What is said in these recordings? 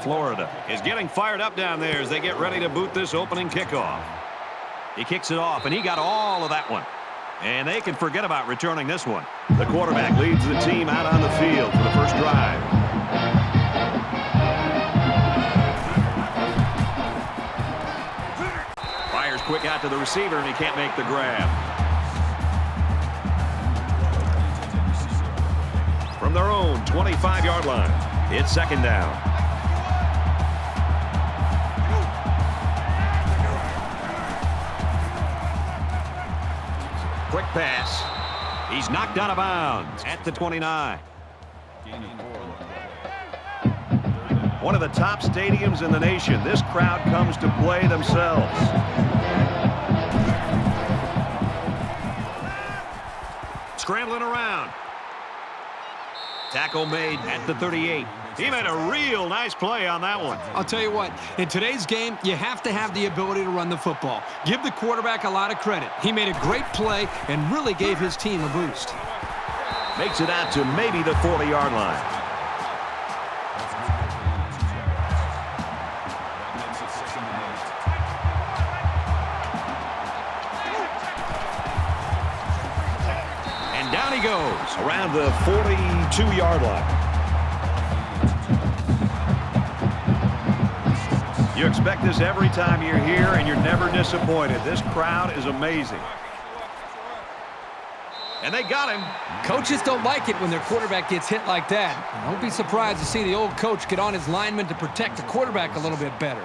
Florida is getting fired up down there as they get ready to boot this opening kickoff. He kicks it off, and he got all of that one. And they can forget about returning this one. The quarterback leads the team out on the field for the first drive. Fires quick out to the receiver, and he can't make the grab. From their own 25-yard line, it's second down. Quick pass. He's knocked out of bounds at the 29. One of the top stadiums in the nation. This crowd comes to play themselves. Scrambling around. Tackle made at the 38. He made a real nice play on that one. I'll tell you what, in today's game, you have to have the ability to run the football. Give the quarterback a lot of credit. He made a great play and really gave his team a boost. Makes it out to maybe the 40-yard line. Down he goes around the 42-yard line. You expect this every time you're here, and you're never disappointed. This crowd is amazing. And they got him. Coaches don't like it when their quarterback gets hit like that. Don't be surprised to see the old coach get on his lineman to protect the quarterback a little bit better.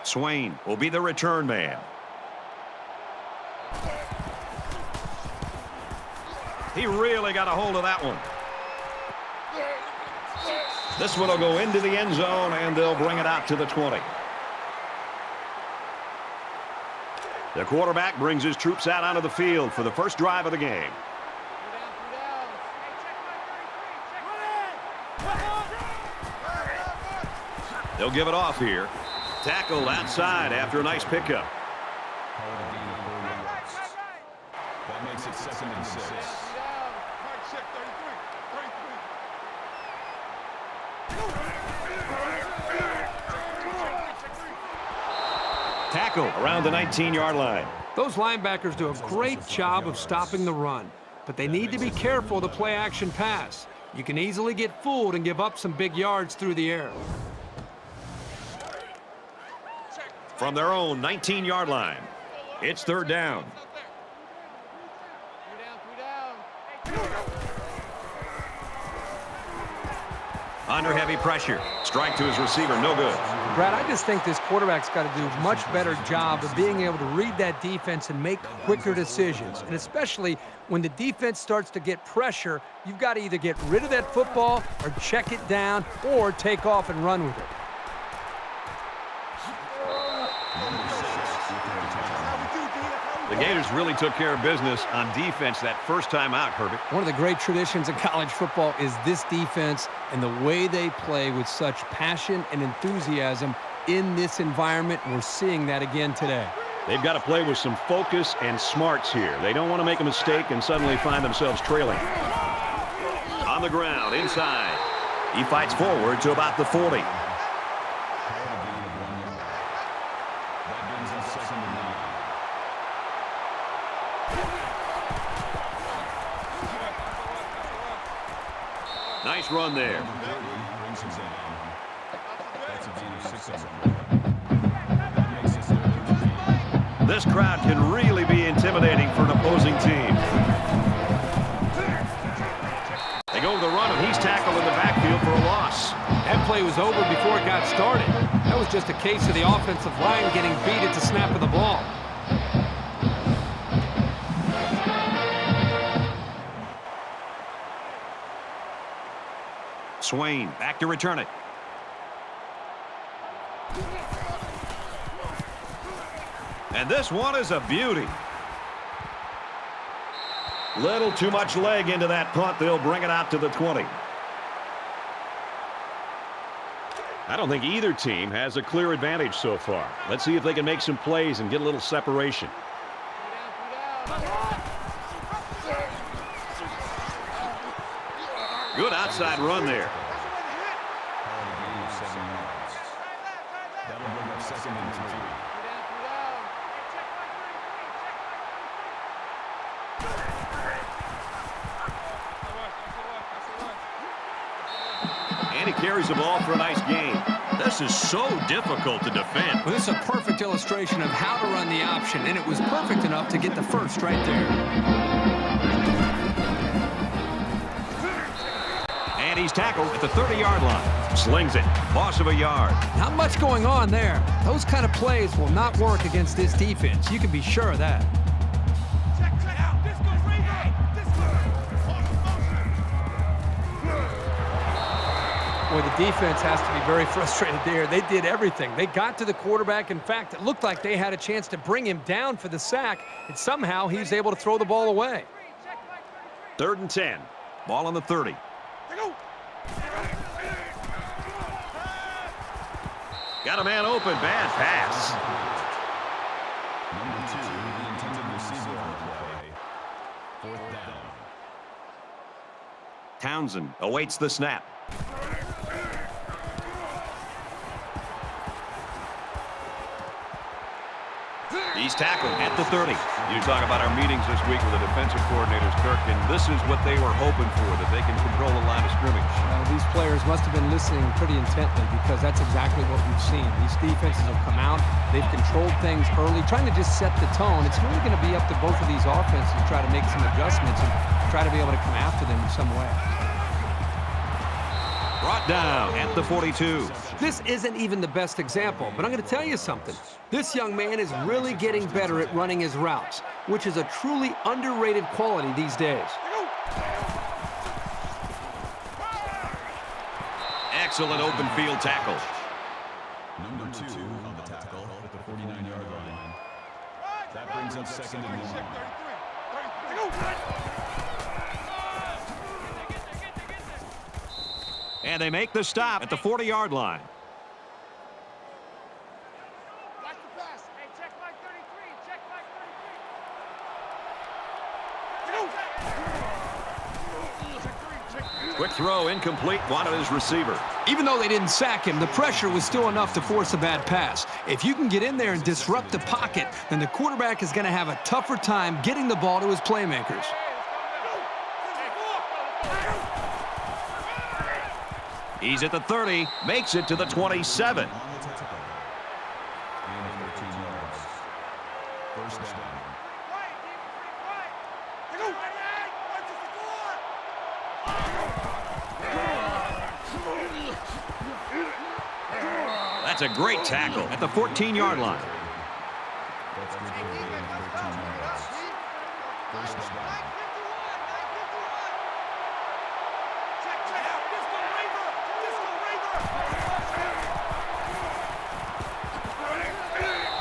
Swain will be the return man. He really got a hold of that one. This one will go into the end zone, and they'll bring it out to the 20. The quarterback brings his troops out onto the field for the first drive of the game. They'll give it off here. Tackled outside after a nice pickup. That makes it 2nd and 6. Tackle around the 19-yard line. Those linebackers do a great job of stopping the run, but they need to be careful of the play-action pass. You can easily get fooled and give up some big yards through the air. From their own 19-yard line, it's third down. Under heavy pressure. Strike to his receiver, no good. Brad, I just think this quarterback's got to do a much better job of being able to read that defense and make quicker decisions. And especially when the defense starts to get pressure, you've got to either get rid of that football or check it down or take off and run with it. The Gators really took care of business on defense that first time out, Herbert. One of the great traditions in college football is this defense and the way they play with such passion and enthusiasm in this environment. We're seeing that again today. They've got to play with some focus and smarts here. They don't want to make a mistake and suddenly find themselves trailing. On the ground, inside. He fights forward to about the 40. Nice run there. This crowd can really be intimidating for an opposing team. They go to the run, and he's tackled in the backfield for a loss. That play was over before it got started. That was just a case of the offensive line getting beat at the snap of the ball. Swain back to return it. And this one is a beauty. Little too much leg into that punt. They'll bring it out to the 20. I don't think either team has a clear advantage so far. Let's see if they can make some plays and get a little separation. Good outside run there. That'll bring up 2nd and 3. And he carries the ball for a nice gain. This is so difficult to defend. Well, this is a perfect illustration of how to run the option, and it was perfect enough to get the first right there. And he's tackled at the 30-yard line. Slings it. Loss of a yard. Not much going on there. Those kind of plays will not work against this defense. You can be sure of that. Boy, the defense has to be very frustrated there. They did everything. They got to the quarterback. In fact, it looked like they had a chance to bring him down for the sack, and somehow he was able to throw the ball away. 3rd and 10. Ball on the 30. Got a man open. Bad pass. Number 2, the intended receiver on the play. 4th down. Townsend awaits the snap. He's tackled at the 30. You talk about our meetings this week with the defensive coordinators, Kirk, and this is what they were hoping for, that they can control the line of scrimmage. These players must have been listening pretty intently because that's exactly what we've seen. These defenses have come out. They've controlled things early, trying to just set the tone. It's really going to be up to both of these offenses to try to make some adjustments and try to be able to come after them in some way. Brought down at the 42. This isn't even the best example, but I'm going to tell you something. This young man is really getting better at running his routes, which is a truly underrated quality these days. Excellent open field tackle. Number 2 on the tackle at the 49-yard line. That brings up 2nd and 1. And they make the stop at the 40-yard line. Quick throw, incomplete, wanted his receiver. Even though they didn't sack him, the pressure was still enough to force a bad pass. If you can get in there and disrupt the pocket, then the quarterback is going to have a tougher time getting the ball to his playmakers. He's at the 30, makes it to the 27. That's a great tackle at the 14-yard line.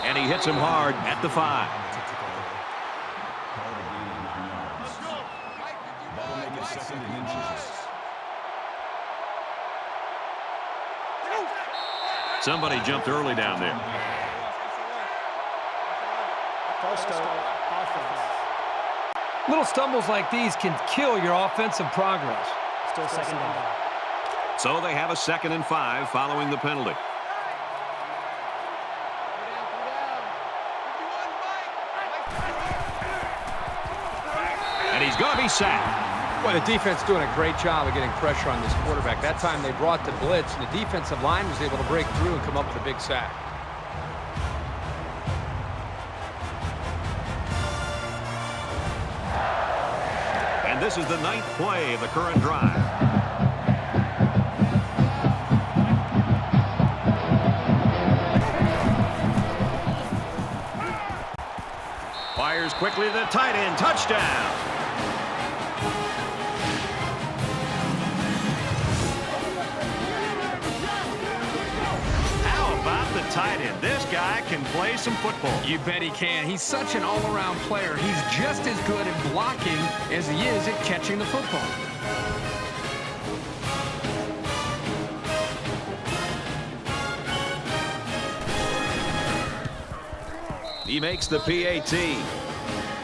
And he hits him hard at the 5. That'll make it 2nd and inches. Somebody jumped early down there. Little stumbles like these can kill your offensive progress. Still 2nd down. So they have a 2nd and 5 following the penalty. And he's going to be sacked. Well, the defense doing a great job of getting pressure on this quarterback. That time they brought the blitz, and the defensive line was able to break through and come up with a big sack. And this is the 9th play of the current drive. Fires quickly to the tight end. Touchdown. Tight end. This guy can play some football. You bet he can. He's such an all-around player. He's just as good at blocking as he is at catching the football. He makes the PAT.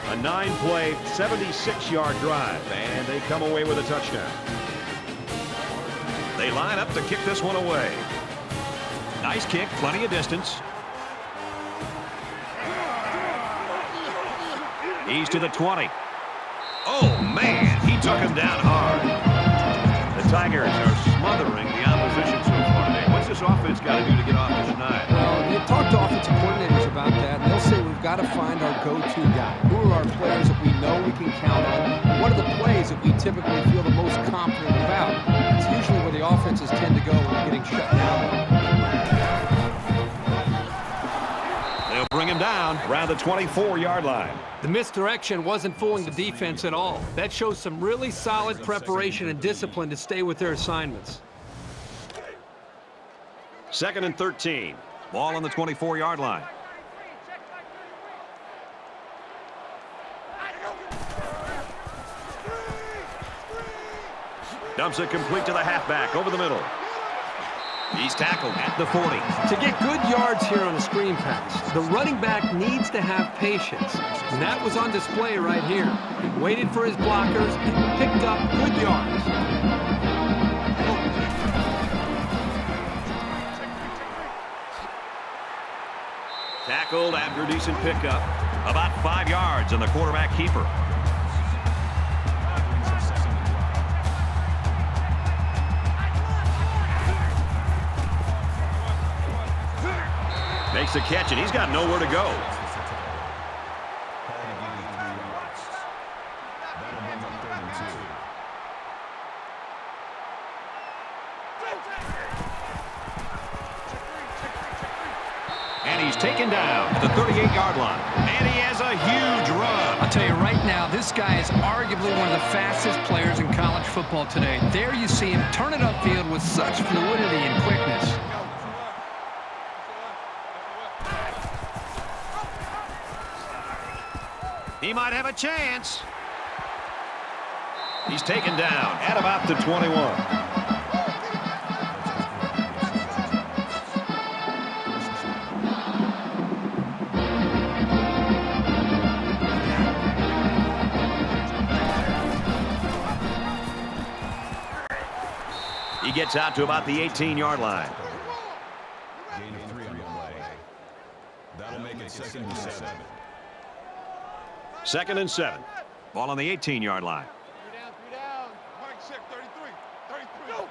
A 9-play, 76-yard drive, and they come away with a touchdown. They line up to kick this one away. Nice kick, plenty of distance. He's to the 20. Oh, man, he took him down hard. The Tigers are smothering the opposition so far today. What's this offense got to do to get off the schneid? Well, you talk to offensive coordinators about that, and they'll say we've got to find our go-to guy. Who are our players that we know we can count on? What are the plays that we typically feel the most confident about? It's usually where the offenses tend to go when they're getting shut down. They'll bring him down around the 24-yard line. The misdirection wasn't fooling the defense at all. That shows some really solid preparation and discipline to stay with their assignments. 2nd and 13. Ball on the 24-yard line. Dumps it complete to the halfback over the middle. He's tackled at the 40. To get good yards here on a screen pass, the running back needs to have patience. And that was on display right here. He waited for his blockers and picked up good yards. Tackled after a decent pickup. About 5 yards on the quarterback keeper. Makes the catch, and he's got nowhere to go. And he's taken down at the 38-yard line. And he has a huge run. I'll tell you right now, this guy is arguably one of the fastest players in college football today. There you see him turn it upfield with such fluidity and quickness. He might have a chance. He's taken down at about the 21. He gets out to about the 18-yard line. Gain of 3 on the play. That'll make it 2nd and 7. 2nd and 7. Ball on the 18-yard line. 3 down. Mike check 33. 33.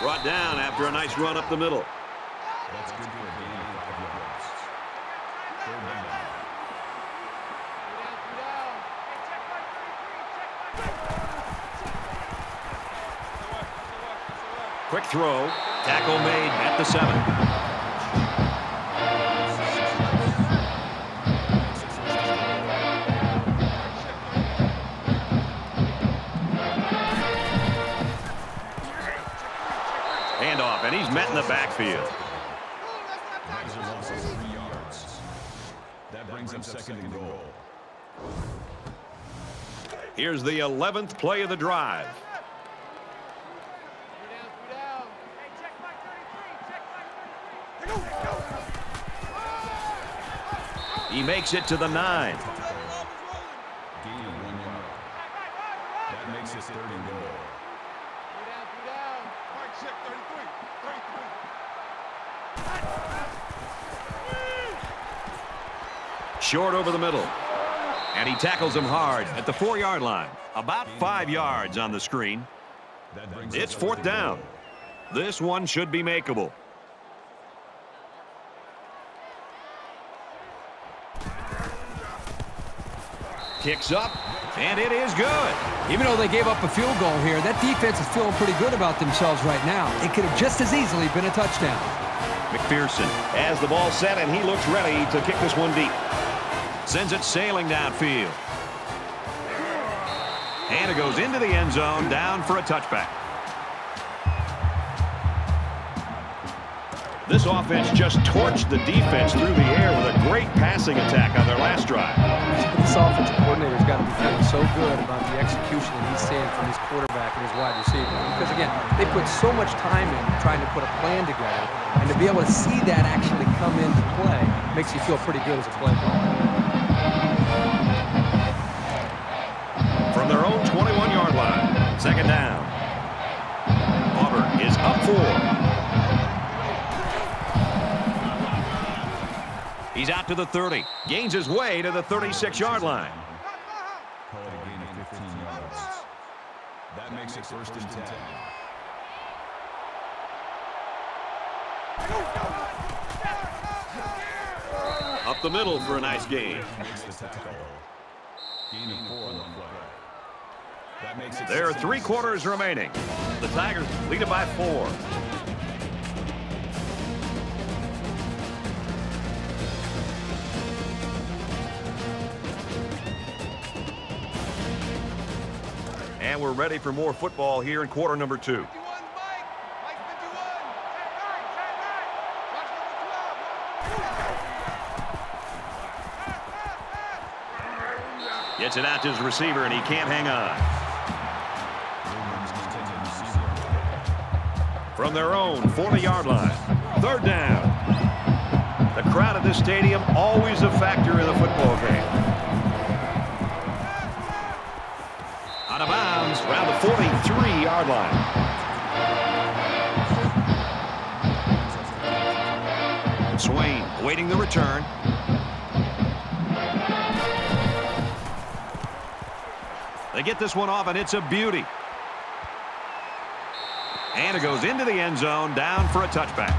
Brought down after a nice run up the middle. That's good for a gain of 5 yards. 3rd down. Quick throw. Tackle made at the 7. Handoff, and he's met in the backfield. That was a loss of 3 yards. That brings up 2nd and goal. Here's the 11th play of the drive. He makes it to the 9. Gain of 1 yard. That makes it 3rd and goal. Mike check 33. 33. Short over the middle. And he tackles him hard at the 4-yard line. About 5 yards on the screen. That brings It's up 4th 4th down. This one should be makeable. Kicks up, and it is good. Even though they gave up a field goal here, that defense is feeling pretty good about themselves right now. It could have just as easily been a touchdown. McPherson has the ball set, and he looks ready to kick this one deep. Sends it sailing downfield. And it goes into the end zone, down for a touchback. This offense just torched the defense through the air with a great passing attack on their last drive. This offensive coordinator's got to be feeling so good about the execution that he's seeing from his quarterback and his wide receiver. Because, again, they put so much time in trying to put a plan together, and to be able to see that actually come into play makes you feel pretty good as a play caller. From their own 21-yard line, second down. Auburn is up 4. He's out to the 30. Gains his way to the 36-yard line. Call it a gain of 15 yards. That makes it first and 10. Up the middle for a nice gain. Makes the tackle. Gain of 4 on the play. That makes it There are 3 quarters remaining. The Tigers lead it by 4. And we're ready for more football here in quarter number 2. Gets it out to his receiver, and he can't hang on. From their own 40-yard line, third down. The crowd at this stadium always a factor in the football game. Out of bounds around the 43-yard line. Swain awaiting the return. They get this one off, and it's a beauty. And it goes into the end zone, down for a touchback.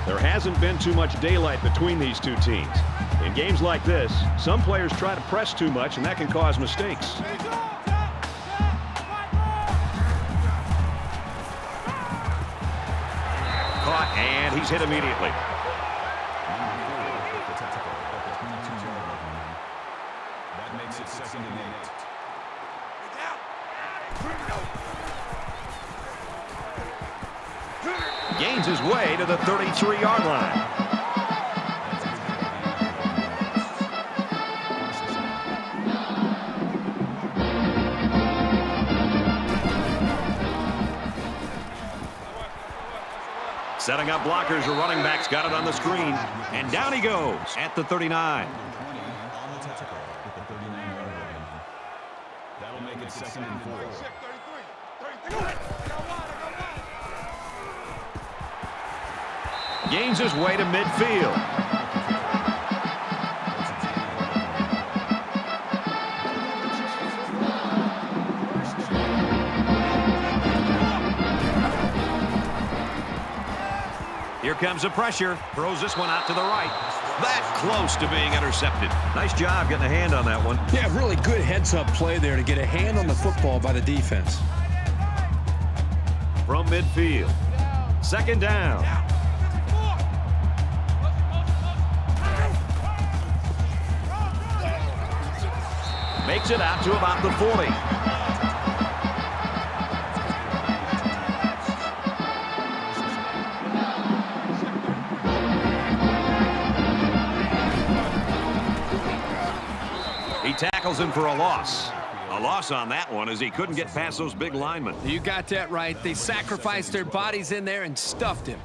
There hasn't been too much daylight between these two teams. In games like this, some players try to press too much, and that can cause mistakes. Caught, and he's hit immediately. That makes it second and 8. Gains his way to the 33-yard line. Setting up blockers, a running back's got it on the screen. And down he goes at the 39. On the tackle at the 39-yard line. That'll make it second and 4. Gains his way to midfield. Here comes the pressure. Throws this one out to the right. That close to being intercepted. Nice job getting a hand on that one. Yeah, really good heads-up play there to get a hand on the football by the defense. From midfield. Second down. Makes it out to about the 40. He tackles him for a loss. A loss on that one as he couldn't get past those big linemen. You got that right. They sacrificed their bodies in there and stuffed him.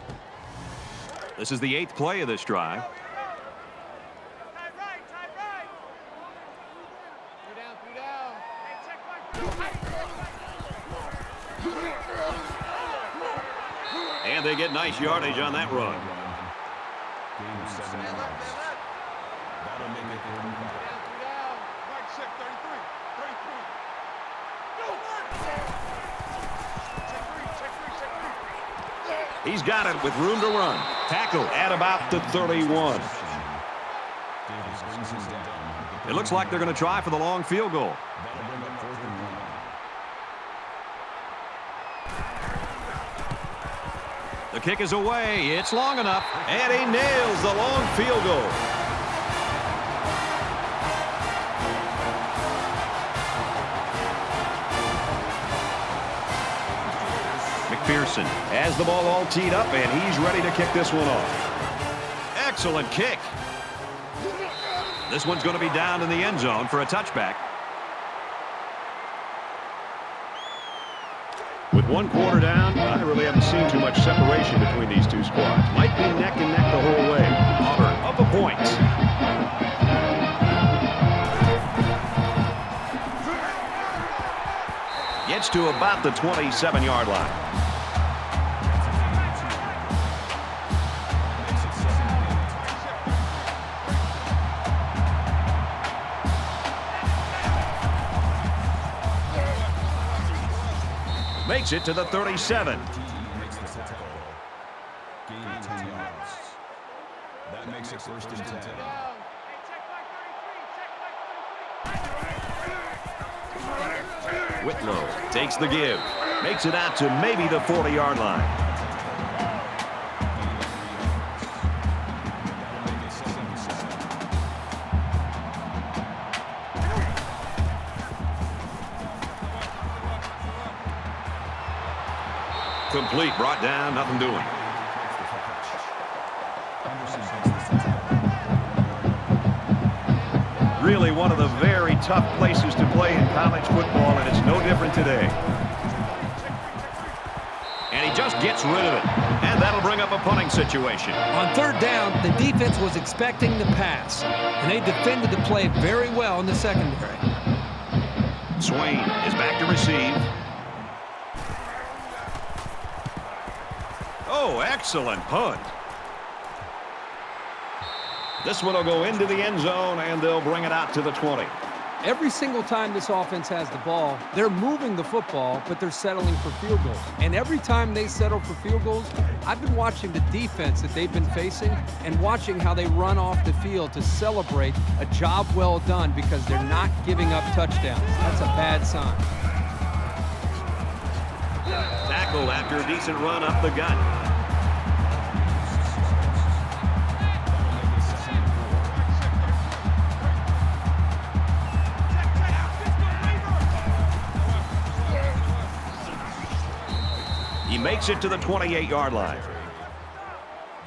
This is the 8th play of this drive. And they get nice yardage on that run. Gain of 7 yards. That'll make it 35. He's got it with room to run. Tackle at about the 31. It looks like they're going to try for the long field goal. That'll bring up 4th and 1. The kick is away. It's long enough. And he nails the long field goal. Anderson has the ball all teed up, and he's ready to kick this one off. Excellent kick. This one's going to be down in the end zone for a touchback. With one quarter down, I really haven't seen too much separation between these two squads. Might be neck and neck the whole way. Auburn up a point. Gets to about the 27-yard line. Makes it to the 37. Gain of 10 yards. That makes it first and 10. Whitlow takes the give. Makes it out to maybe the 40-yard line. Complete, brought down, nothing doing. Really one of the very tough places to play in college football, and it's no different today. And he just gets rid of it. And that'll bring up a punting situation. On third down, the defense was expecting the pass, and they defended the play very well in the secondary. Swain is back to receive. Oh, excellent punt. This one will go into the end zone, and they'll bring it out to the 20. Every single time this offense has the ball, they're moving the football, but they're settling for field goals. And every time they settle for field goals, I've been watching the defense that they've been facing and watching how they run off the field to celebrate a job well done because they're not giving up touchdowns. That's a bad sign. Tackled after a decent run up the gut. He makes it to the 28-yard line.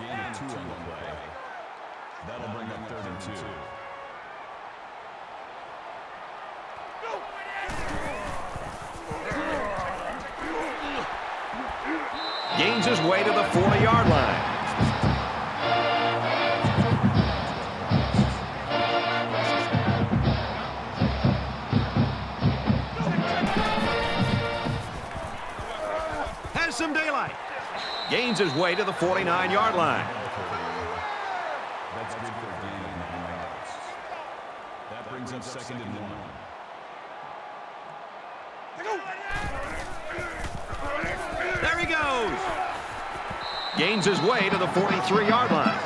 Gain of 2 on the play. That'll bring up 3rd and 2. Gains his way to the 40-yard line. Has some daylight. Gains his way to the 49-yard line. That's good for a gain of 9 yards. That brings up 2nd and 1. There he goes. Gains his way to the 43-yard line.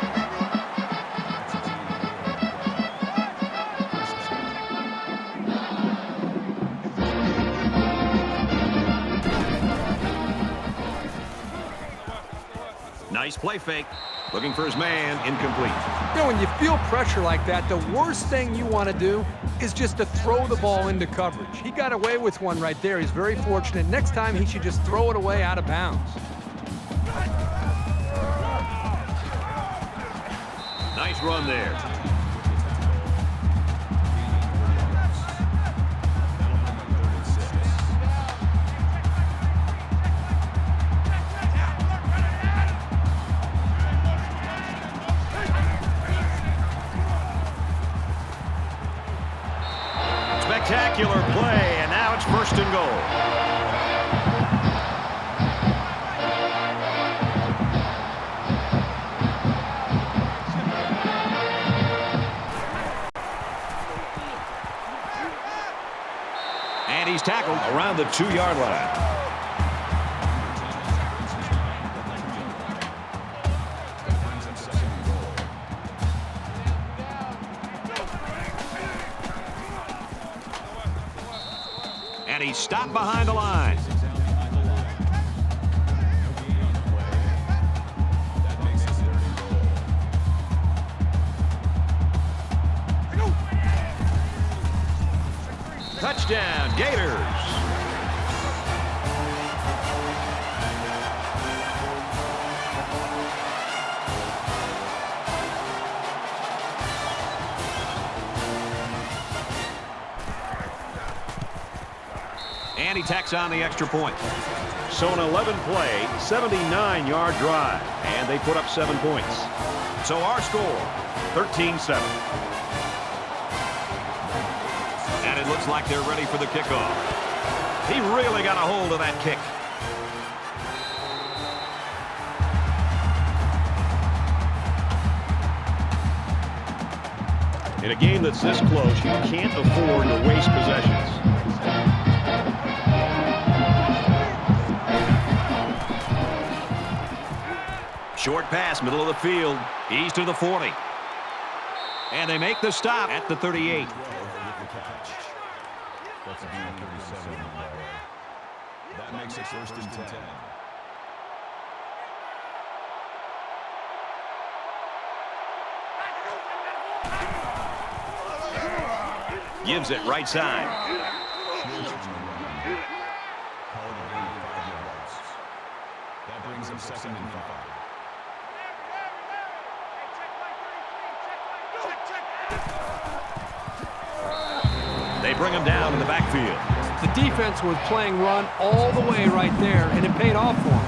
Nice play fake. Looking for his man, incomplete. You know, when you feel pressure like that, the worst thing you want to do is just to throw the ball into coverage. He got away with one right there. He's very fortunate. Next time, he should just throw it away out of bounds. Nice run there. Spectacular play, and now it's 1st and goal. And he's tackled around the 2-yard line. And he's stopped behind the line. Touchdown, Gators. And he tacks on the extra point. So an 11-play, 79-yard drive. And they put up 7 points. So our score, 13-7. And it looks like they're ready for the kickoff. He really got a hold of that kick. In a game that's this close, you can't afford to waste possessions. Short pass, middle of the field. He's to the 40. And they make the stop at the 38. That makes it 1st and 10. Gives it right side. That brings him 2nd and 5. They bring him down in the backfield. The defense was playing run all the way right there, and it paid off for them.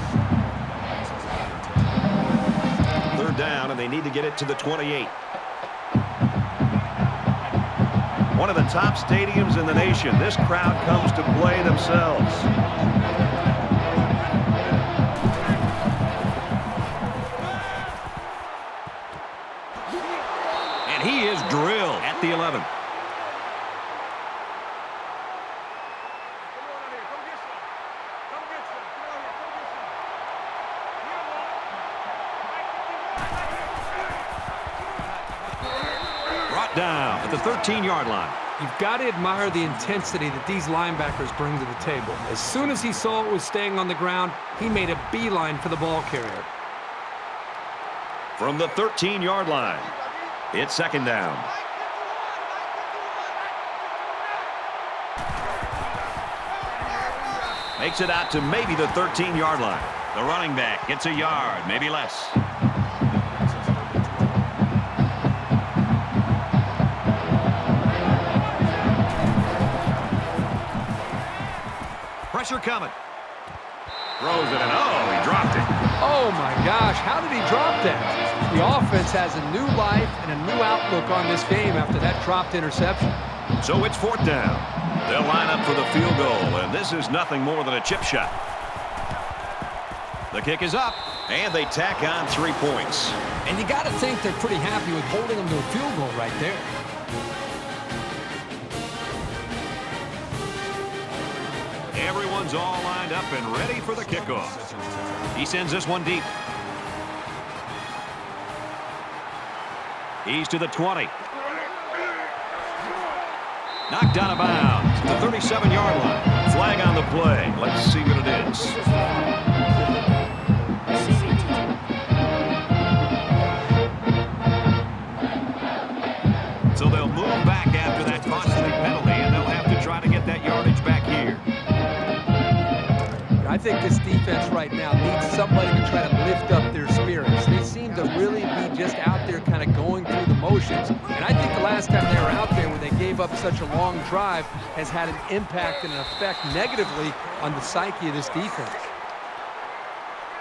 3rd down, and they need to get it to the 28. One of the top stadiums in the nation. This crowd comes to play themselves. And he is drilled at the 11. Brought down at the 13-yard line. You've got to admire the intensity that these linebackers bring to the table. As soon as he saw it was staying on the ground, he made a beeline for the ball carrier. From the 13-yard line, it's 2nd down. Makes it out to maybe the 13-yard line. The running back gets a yard, maybe less. Pressure coming. Throws it, and oh, he dropped it. Oh, my gosh, how did he drop that? The offense has a new life and a new outlook on this game after that dropped interception. So it's 4th down. They'll line up for the field goal, and this is nothing more than a chip shot. The kick is up, and they tack on 3 points. And you got to think they're pretty happy with holding them to a field goal right there. Everyone's all lined up and ready for the kickoff. He sends this one deep. He's to the 20. Knocked out of bounds. The 37-yard line. Flag on the play. Let's see what it is. So they'll move back after that costly penalty, and they'll have to try to get that yardage back here. I think this defense right now needs somebody to try to lift up their spirits. They seem to really be just out there kind of going through the motions. And I think the last time they were out there when they gave up such a long drive has had an impact and an effect negatively on the psyche of this defense.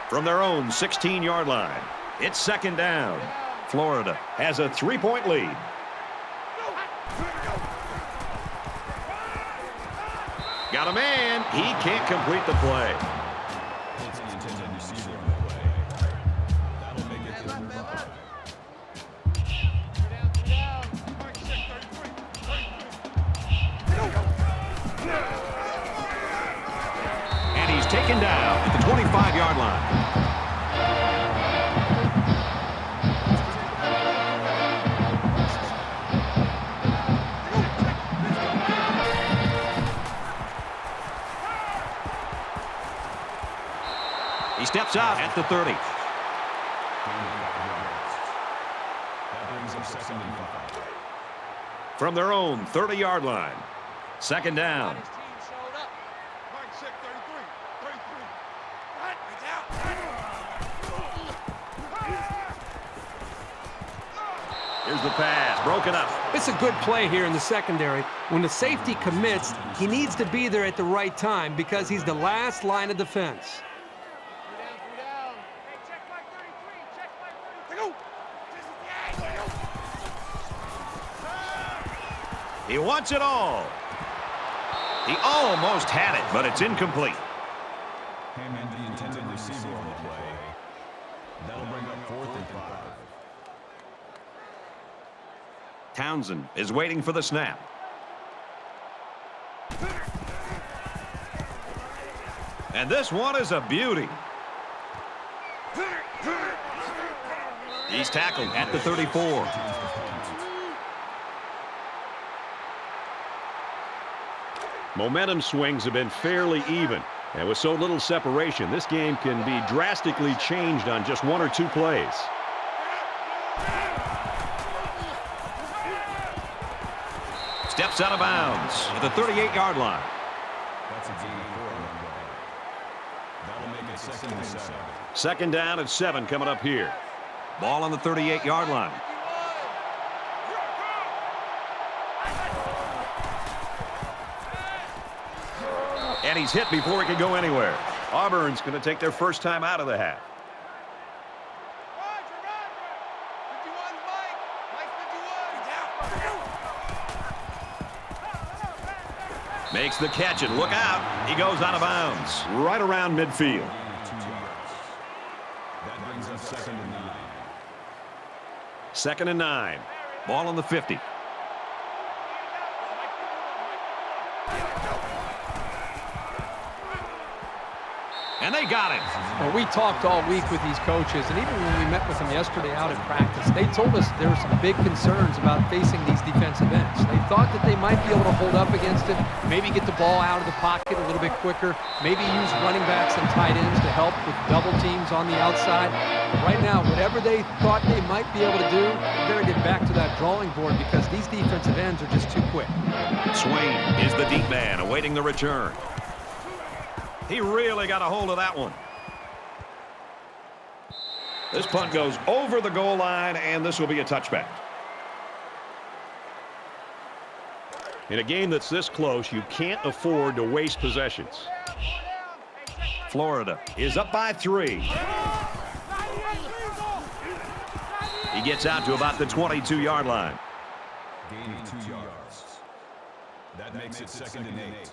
From their own 16-yard line, it's 2nd down. Florida has a 3-point lead. Got a man. He can't complete the play. It's the intended receiver on the play. That'll make it 3rd and 5. And he's taken down at the 25-yard line. He steps out at the 30. That brings him 2nd and 5. From their own 30-yard line. 2nd down. Here's the pass, broken up. It's a good play here in the secondary. When the safety commits, he needs to be there at the right time because he's the last line of defense. He wants it all. He almost had it, but it's incomplete. And the intended receiver on the play. That'll bring up 4th and 5. Townsend is waiting for the snap. And this one is a beauty. He's tackled at the 34. Momentum swings have been fairly even. And with so little separation, this game can be drastically changed on just 1 or 2 plays. Steps out of bounds at the 38-yard line. That's a gain of 4 on the play. That'll make it 2nd and 7. Second down and 7 coming up here. Ball on the 38-yard line. And he's hit before he can go anywhere. Auburn's going to take their first time out of the half. Makes the catch and look out. He goes out of bounds right around midfield. That brings up 2nd and 9. 2nd and 9. Ball on the 50. And they got him. Well, we talked all week with these coaches, and even when we met with them yesterday out in practice, they told us there were some big concerns about facing these defensive ends. They thought that they might be able to hold up against it, maybe get the ball out of the pocket a little bit quicker, maybe use running backs and tight ends to help with double teams on the outside. But right now, whatever they thought they might be able to do, they're going to get back to that drawing board because these defensive ends are just too quick. Swain is the deep man awaiting the return. He really got a hold of that one. This punt goes over the goal line, and this will be a touchback. In a game that's this close, you can't afford to waste possessions. Florida is up by 3. He gets out to about the 22-yard line. Gain of 2 yards. That makes it 2nd and 8.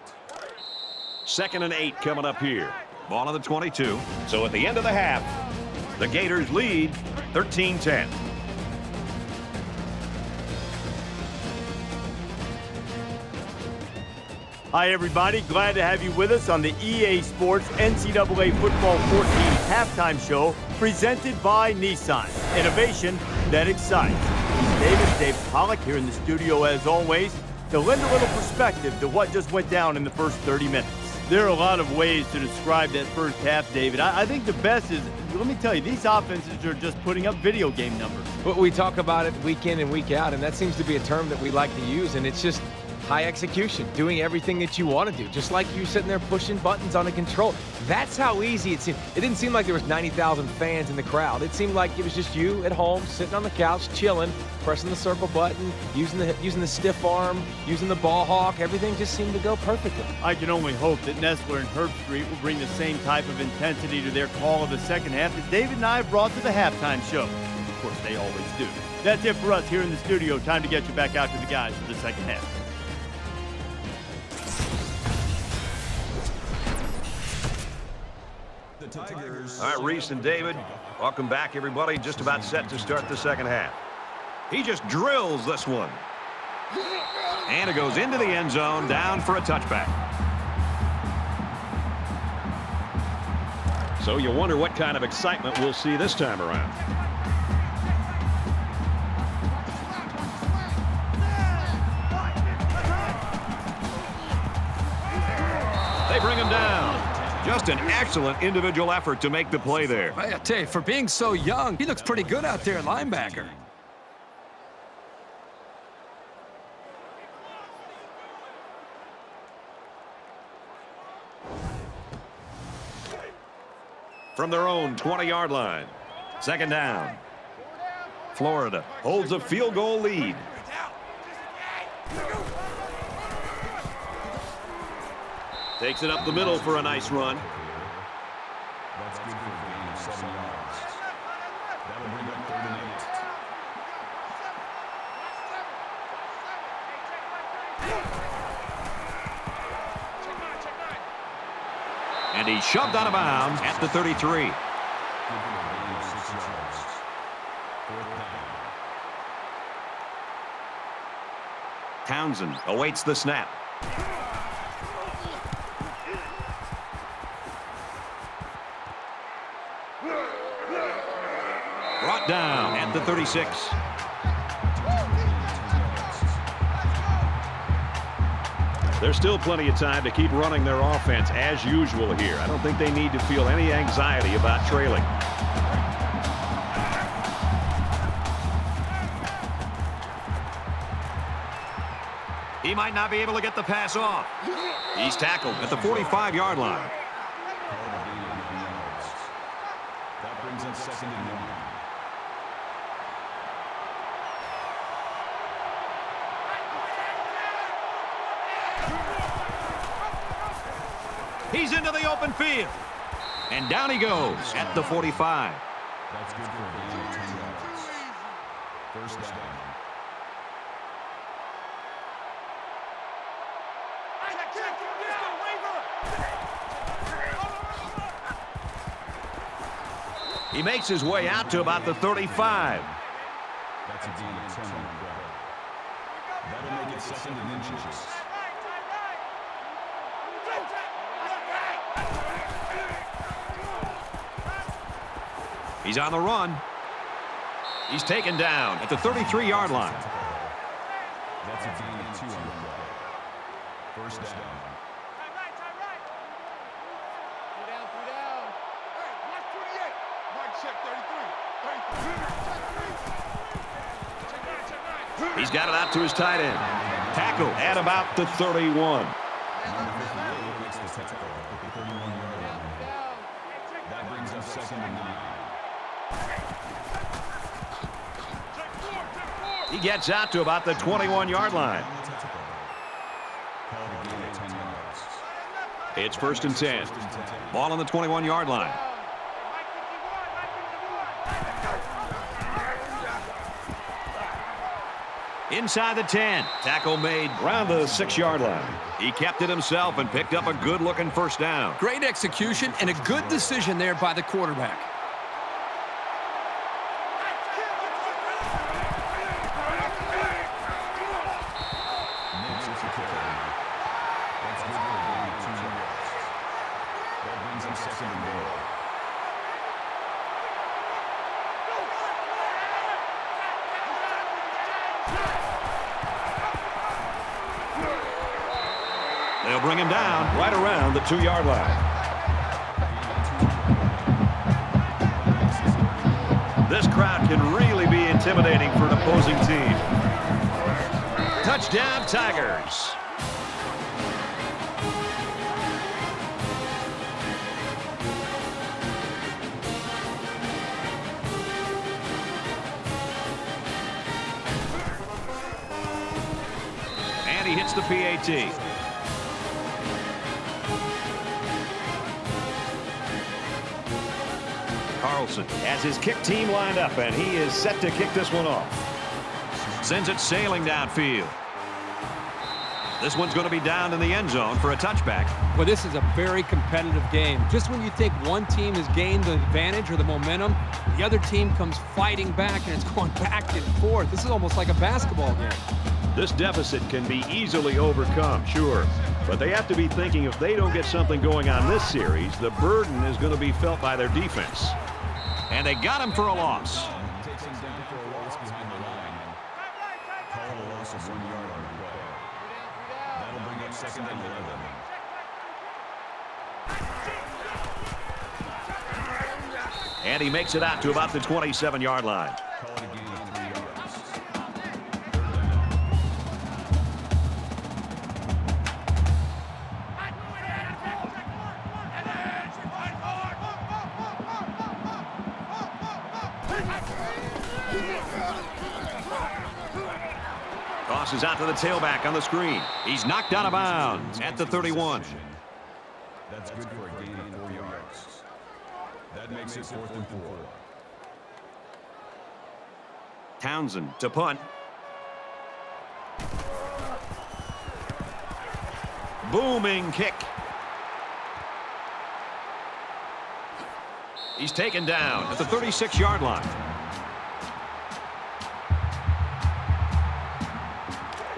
2nd and 8 coming up here. Ball on the 22. So at the end of the half, the Gators lead 13-10. Hi, everybody. Glad to have you with us on the EA Sports NCAA Football 14 halftime show presented by Nissan. Innovation that excites. Dave Pollock here in the studio as always to lend a little perspective to what just went down in the first 30 minutes. There are a lot of ways to describe that first half, David. I think the best is, let me tell you, these offenses are just putting up video game numbers. But we talk about it week in and week out, and that seems to be a term that we like to use, and it's just high execution, doing everything that you want to do, just like you sitting there pushing buttons on a control. That's how easy it seemed. It didn't seem like there was 90,000 fans in the crowd. It seemed like it was just you at home, sitting on the couch, chilling, pressing the circle button, using the stiff arm, using the ball hawk. Everything just seemed to go perfectly. I can only hope that Nestler and Herb Street will bring the same type of intensity to their call of the second half that David and I brought to the halftime show. Of course, they always do. That's it for us here in the studio. Time to get you back out to the guys for the second half. The Tigers. All right, Reese and David, welcome back, everybody. Just about set to start the second half. He just drills this one. And it goes into the end zone, down for a touchback. So you wonder what kind of excitement we'll see this time around. They bring him down. Just an excellent individual effort to make the play there. I tell you, for being so young, he looks pretty good out there at linebacker. From their own 20-yard line. Second down. Florida holds a field goal lead. Takes it up the middle for a nice run. That's good for a gain of 7 yards. That'll bring up 3rd and 8. And he's shoved out of bounds at the 33. Townsend awaits the snap. Brought down at the 36. There's still plenty of time to keep running their offense as usual here. I don't think they need to feel any anxiety about trailing. He might not be able to get the pass off. He's tackled at the 45-yard line. That brings up 2nd and 1. He's into the open field. And down he goes at the 45. That's good for a gain of 10 yards. 1st down. He makes his way out to about the 35. That's a gain of 10 on the play. That'll make it 2nd and inches. He's on the run. He's taken down at the 33-yard line. That's a gain of 2 on the play. 1st down. He's got it out to his tight end. Tackle at about the 31. That brings up 2nd and 9. He gets out to about the 21-yard line. It's 1st and 10. Ball on the 21-yard line. Inside the 10. Tackle made around the 6-yard line. He kept it himself and picked up a good-looking 1st down. Great execution and a good decision there by the quarterback. They'll bring him down right around the 2-yard line. This crowd can really be intimidating for an opposing team. Touchdown, Tigers. And he hits the PAT. Carlson has his kick team lined up, and he is set to kick this one off. Sends it sailing downfield. This one's going to be down in the end zone for a touchback. Well, this is a very competitive game. Just when you think one team has gained the advantage or the momentum, the other team comes fighting back, and it's going back and forth. This is almost like a basketball game. This deficit can be easily overcome, sure. But they have to be thinking if they don't get something going on this series, the burden is going to be felt by their defense. And they got him for a loss. Takes him down for a loss behind the line. Call a loss of 1 yard on the play. That'll bring up 2nd and 11. And he makes it out to about the 27-yard line. Call it a gain of 3 yards. Tosses out to the tailback on the screen. He's knocked out of bounds at the 31. That's good for a gain of 4 yards. That makes it 4th and 4. Townsend to punt. Booming kick. He's taken down at the 36-yard line.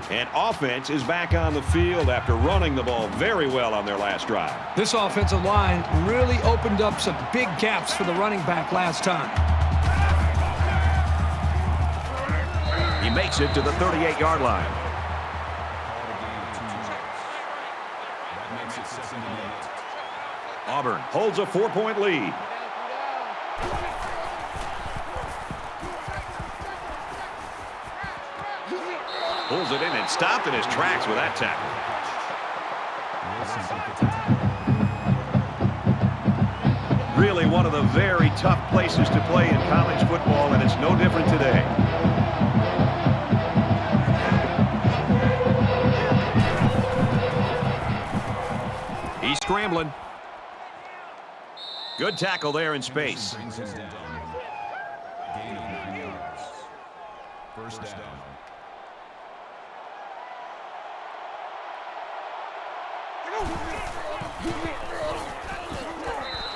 And offense is back on the field after running the ball very well on their last drive. This offensive line really opened up some big gaps for the running back last time. He makes it to the 38-yard line. That makes it 2nd and 8. Auburn holds a 4-point lead. Pulls it in and stopped in his tracks with that tackle. Really one of the very tough places to play in college football, and it's no different today. He's scrambling. Good tackle there in space. Brings him down. Gain of 9 yards. First down.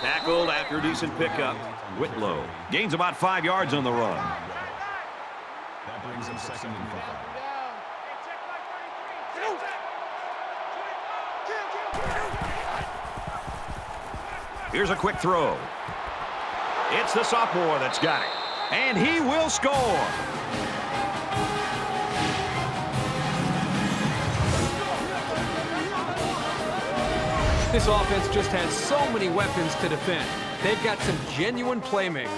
Tackled after a decent pickup. Whitlow gains about 5 yards on the run. That brings him 2nd and 5. Here's a quick throw. It's the sophomore that's got it. And he will score. This offense just has so many weapons to defend. They've got some genuine playmakers.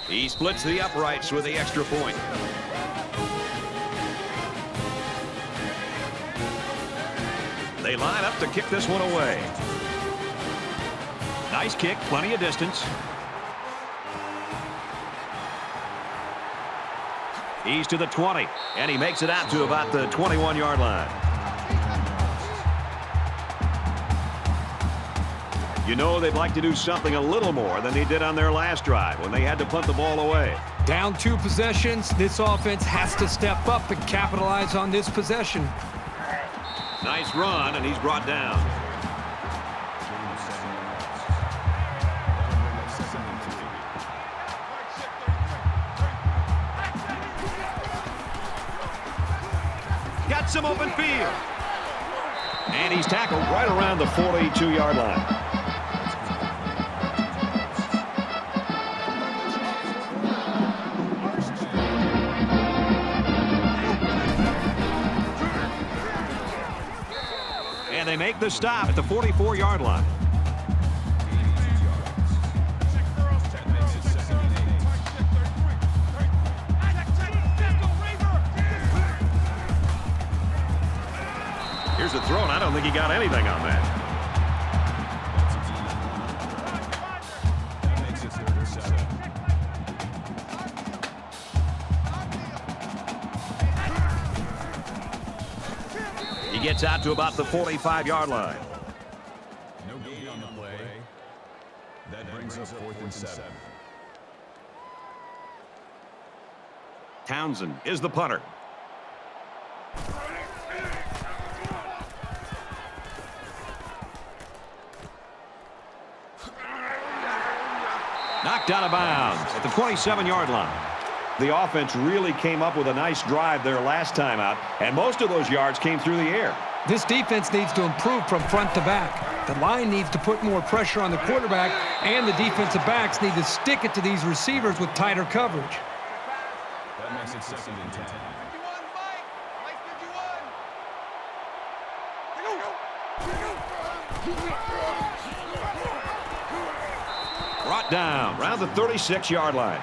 He splits the uprights with the extra point. They line up to kick this one away. Nice kick, plenty of distance. He's to the 20, and he makes it out to about the 21-yard line. You know they'd like to do something a little more than they did on their last drive when they had to punt the ball away. Down 2 possessions, this offense has to step up and capitalize on this possession. Nice run, and he's brought down. Got some open field. And he's tackled right around the 42-yard line. And they make the stop at the 44-yard line. Here's the throw, and I don't think he got anything on that. That makes it 3rd and 7. He gets out to about the 45-yard line. No gain on the play. That brings up 4th and 7. Townsend is the punter. Knocked out of bounds at the 27-yard line. The offense really came up with a nice drive there last time out, and most of those yards came through the air. This defense needs to improve from front to back. The line needs to put more pressure on the quarterback, and the defensive backs need to stick it to these receivers with tighter coverage. That makes it 2nd and 10. Brought down around the 36-yard line.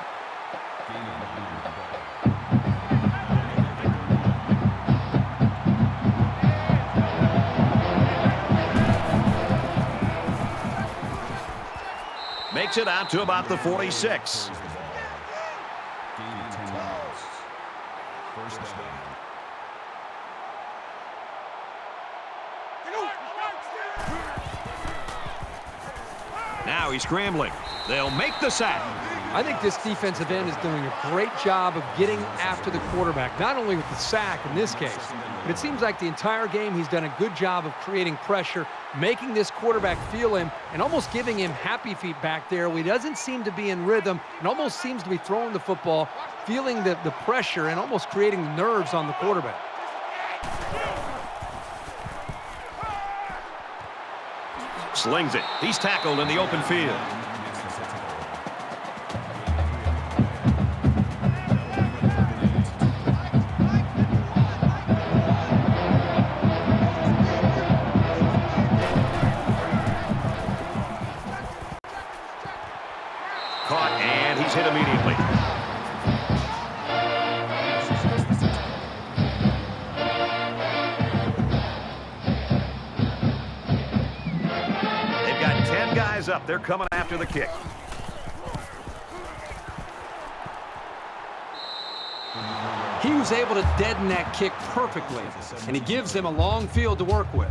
kicks it out to about the 46. Gain of 10 yards. First down. Now he's scrambling. They'll make the sack. I think this defensive end is doing a great job of getting after the quarterback, not only with the sack in this case, but it seems like the entire game he's done a good job of creating pressure, making this quarterback feel him, and almost giving him happy feet back there where he doesn't seem to be in rhythm and almost seems to be throwing the football, feeling the pressure and almost creating nerves on the quarterback. Slings it. He's tackled in the open field. Caught, and he's hit immediately. They've got 10 guys up. They're coming after the kick. He was able to deaden that kick perfectly, and he gives them a long field to work with.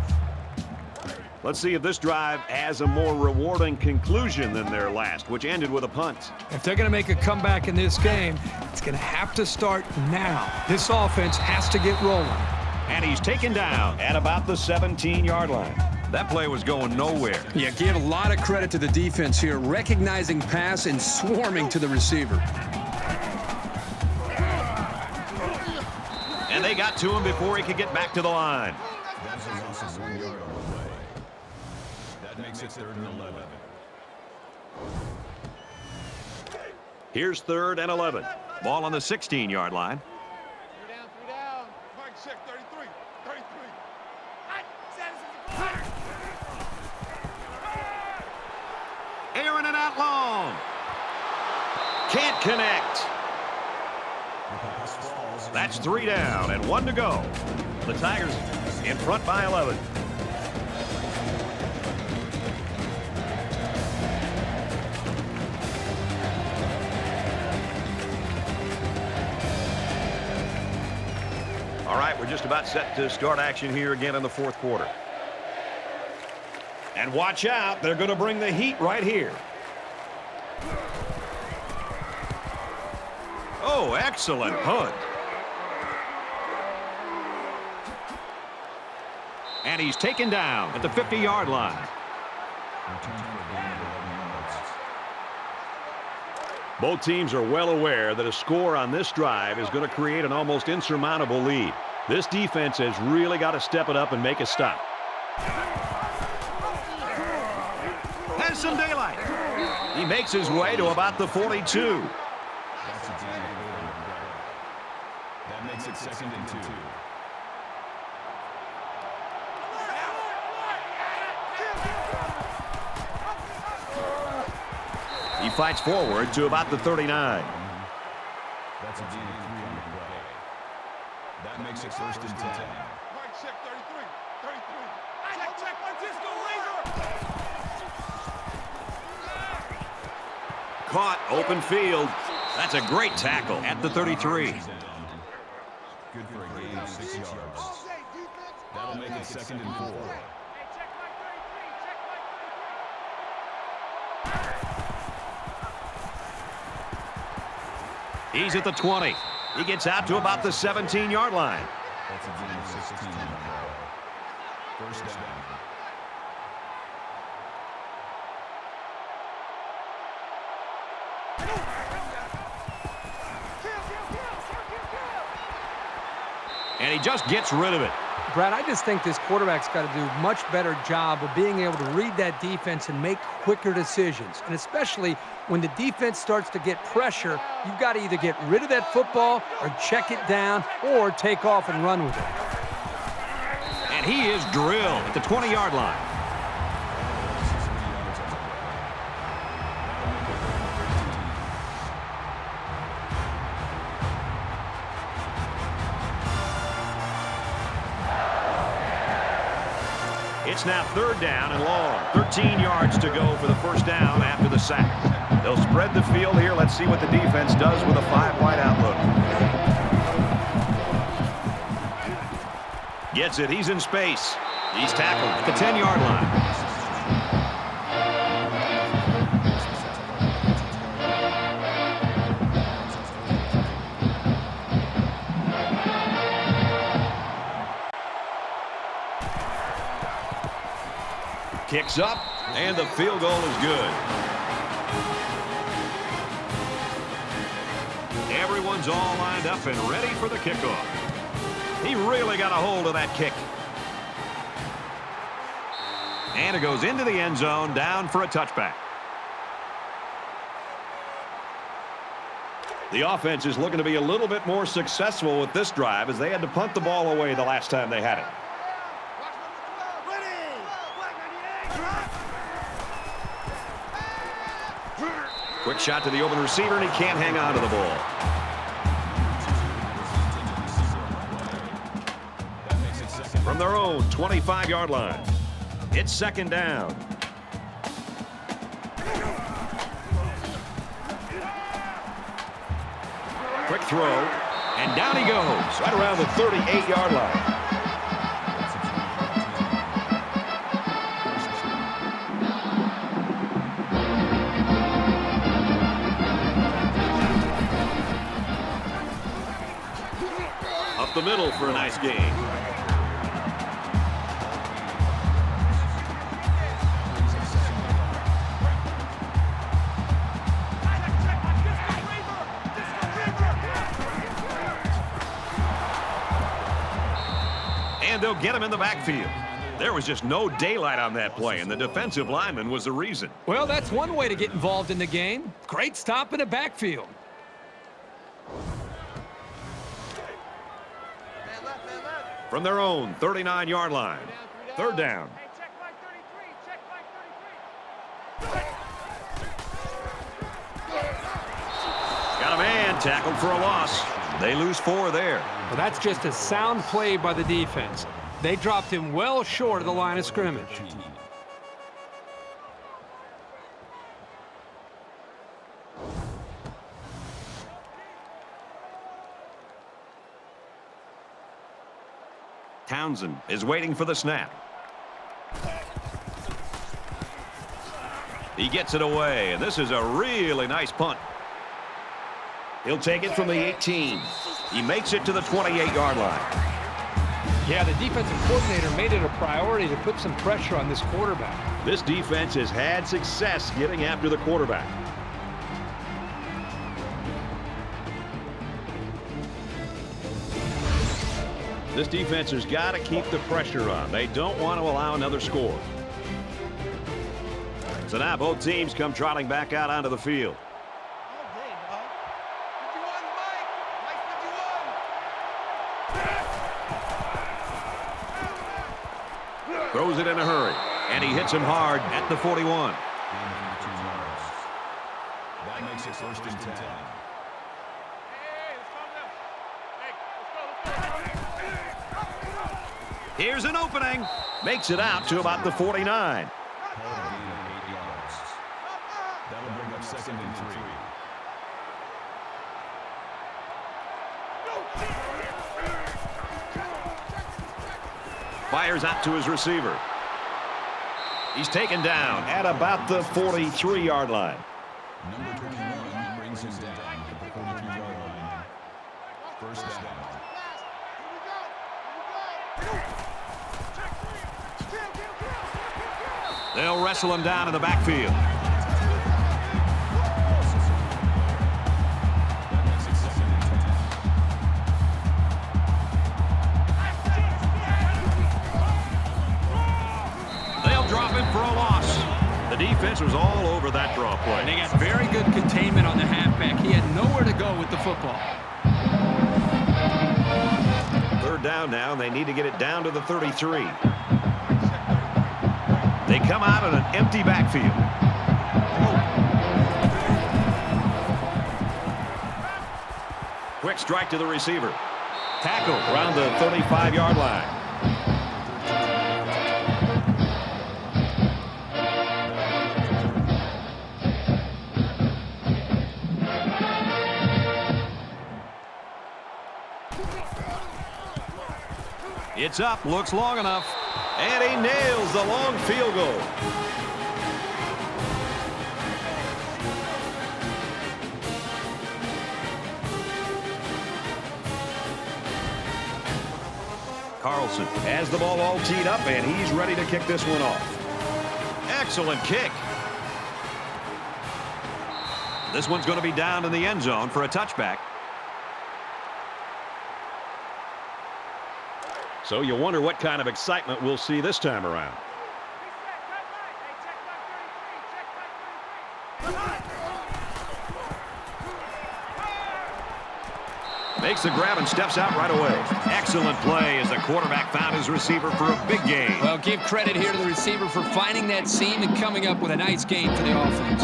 Let's see if this drive has a more rewarding conclusion than their last, which ended with a punt. If they're going to make a comeback in this game, it's going to have to start now. This offense has to get rolling. And he's taken down at about the 17-yard line. That play was going nowhere. Yeah, give a lot of credit to the defense here, recognizing pass and swarming to the receiver. And they got to him before he could get back to the line. That's a loss of 1 yard on the play. That makes it 3rd and 11. Here's 3rd and 11. Ball on the 16-yard line. 3 down. Mike check 33. 33. Airing it out long. Can't connect. That's 3 down and 1 to go. The Tigers in front by 11. All right, we're just about set to start action here again in the 4th quarter. And watch out, they're going to bring the heat right here. Oh, excellent punt. And he's taken down at the 50-yard line. Both teams are well aware that a score on this drive is going to create an almost insurmountable lead. This defense has really got to step it up and make a stop. Has some daylight. He makes his way to about the 42. That makes it 2nd and 2. He fights forward to about the 39. That's a gain of 3 on the play. That makes it 1st and 10. Mike check 33. 33. Check Francisco Razor. Caught, open field. That's a great tackle at the 33. Good for a gain of 6 yards. That'll make it 2nd and 4. He's at the 20. He gets out to about the 17-yard line. That's a gain of 16 on the play. First down. And he just gets rid of it. Brad, I just think this quarterback's got to do a much better job of being able to read that defense and make quicker decisions. And especially when the defense starts to get pressure, you've got to either get rid of that football or check it down or take off and run with it. And he is drilled at the 20-yard line. It's now 3rd down and long. 13 yards to go for the first down after the sack. They'll spread the field here. Let's see what the defense does with a 5-wide outlook. Gets it. He's in space. He's tackled at the 10-yard line. Kicks up, and the field goal is good. Everyone's all lined up and ready for the kickoff. He really got a hold of that kick. And it goes into the end zone, down for a touchback. The offense is looking to be a little bit more successful with this drive as they had to punt the ball away the last time they had it. Quick shot to the open receiver, and he can't hang on to the ball. From their own 25-yard line, it's 2nd down. Quick throw, and down he goes, right around the 38-yard line. Up the middle for a nice game. And they'll get him in the backfield. There was just no daylight on that play, and the defensive lineman was the reason. Well, that's one way to get involved in the game. Great stop in the backfield. From their own 39-yard line, 3rd down. Got a man tackled for a loss. They lose 4 there. Well, that's just a sound play by the defense. They dropped him well short of the line of scrimmage. Townsend is waiting for the snap. He gets it away, and this is a really nice punt. He'll take it from the 18. He makes it to the 28-yard line. Yeah, the defensive coordinator made it a priority to put some pressure on this quarterback. This defense has had success getting after the quarterback. This defense has got to keep the pressure on. They don't want to allow another score. So now both teams come trotting back out onto the field. Throws it in a hurry, and he hits him hard at the 41. That makes it 1st and 10. Here's an opening. Makes it out to about the 49. That'll bring up 2nd and 3. Fires out to his receiver. He's taken down at about the 43-yard line. Number 21 brings him down at the 43-yard line. 1st down. They'll wrestle him down in the backfield. They'll drop him for a loss. The defense was all over that draw play. And they got very good containment on the halfback. He had nowhere to go with the football. 3rd down now, and they need to get it down to the 33. They come out in an empty backfield. Quick strike to the receiver. Tackle around the 35-yard line. It's up, looks long enough, and he nails the long field goal. Carlson has the ball all teed up, and he's ready to kick this one off. Excellent kick. This one's going to be down in the end zone for a touchback. So you wonder what kind of excitement we'll see this time around. Makes the grab and steps out right away. Excellent play as the quarterback found his receiver for a big gain. Well, give credit here to the receiver for finding that seam and coming up with a nice gain for the offense.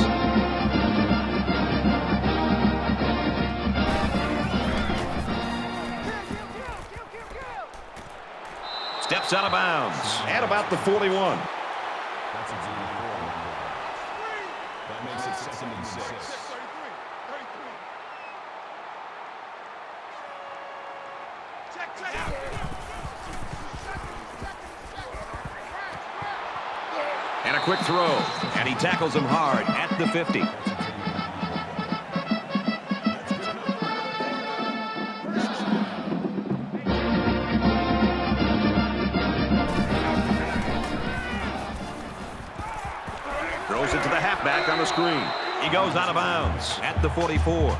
Steps out of bounds at about the 41. That's a that makes it 2nd and 6. And a quick throw, and he tackles him hard at the 50. Throws it to the halfback on the screen. He goes out of bounds at the 44.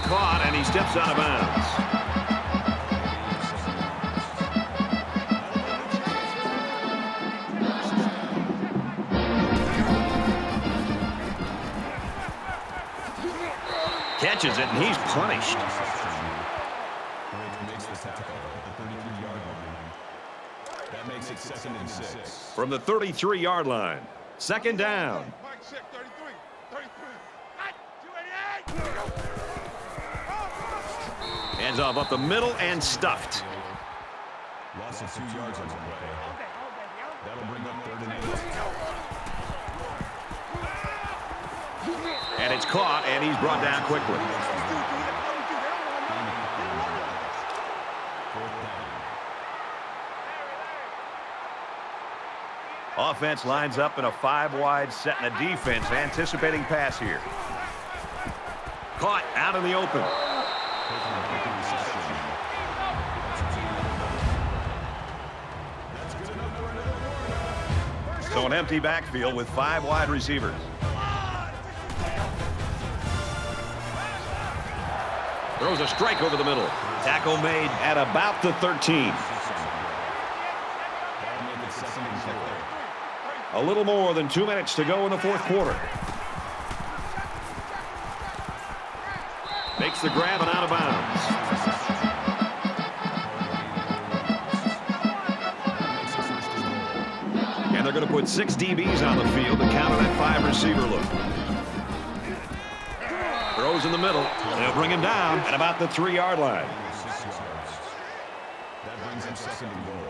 Caught, and he steps out of bounds. Catches it, and he's punished. Makes the tackle at the 33-yard line. That makes it 2nd and 6. From the 33-yard line. 2nd down. Mike check 33. 33. 288. Hands off up the middle and stuffed. Loss of 2 yards on the play. That'll bring up 3rd and 8. And it's caught, and he's brought down quickly. Offense lines up in a 5-wide set, and a defense anticipating pass here. Caught out in the open. So an empty backfield with 5 wide receivers. Throws a strike over the middle. Tackle made at about the 13. A little more than 2 minutes to go in the 4th quarter. Makes the grab and out of bounds. And they're going to put 6 DBs on the field to counter that 5-receiver look. Throws in the middle. They'll bring him down at about the 3-yard line. That brings him 2nd and goal.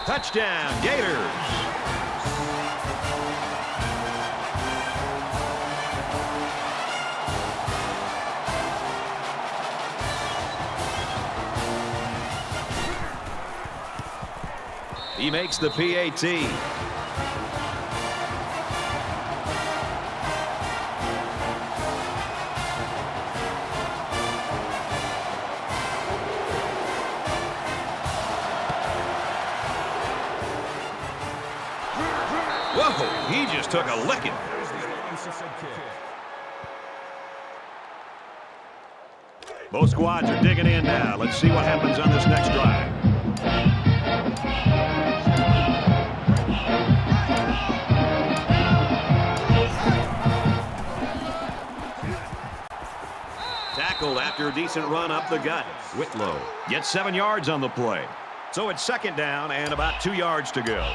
Touchdown, Gators. He makes the PAT. Whoa, he just took a licking. Both squads are digging in now. Let's see what happens on this next drive. Tackled after a decent run up the gut. Whitlow gets 7 yards on the play. So it's 2nd down and about 2 yards to go.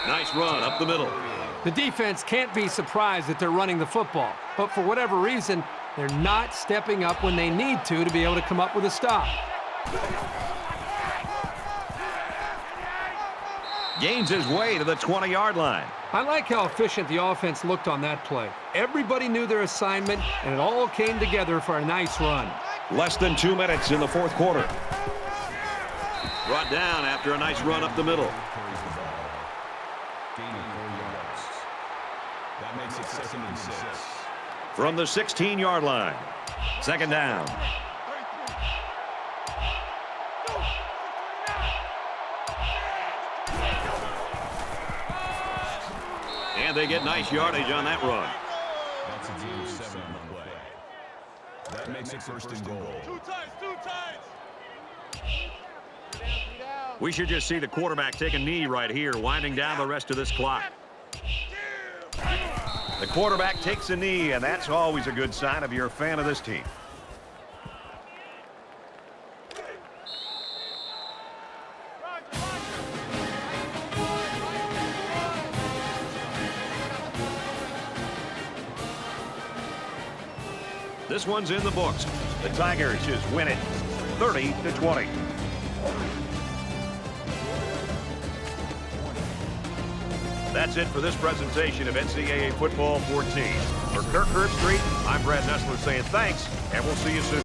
Nice run up the middle. The defense can't be surprised that they're running the football, but for whatever reason, they're not stepping up when they need to be able to come up with a stop. Gains his way to the 20-yard line. I like how efficient the offense looked on that play. Everybody knew their assignment, and it all came together for a nice run. Less than 2 minutes in the fourth quarter. Brought down after a nice run up the middle. Carries the ball. Gaining 4 yards. That makes it 2nd and 6. From the 16-yard line. Second down. And they get nice yardage on that run. That's a gain of 7 on the play. That makes it 1st and goal. Two times. We should just see the quarterback take a knee right here, winding down the rest of this clock. The quarterback takes a knee, and that's always a good sign if you're a fan of this team. This one's in the books. The Tigers just win it 30-20. That's it for this presentation of NCAA Football 14. For Kirk Herbstreit, I'm Brad Nessler saying thanks, and we'll see you soon.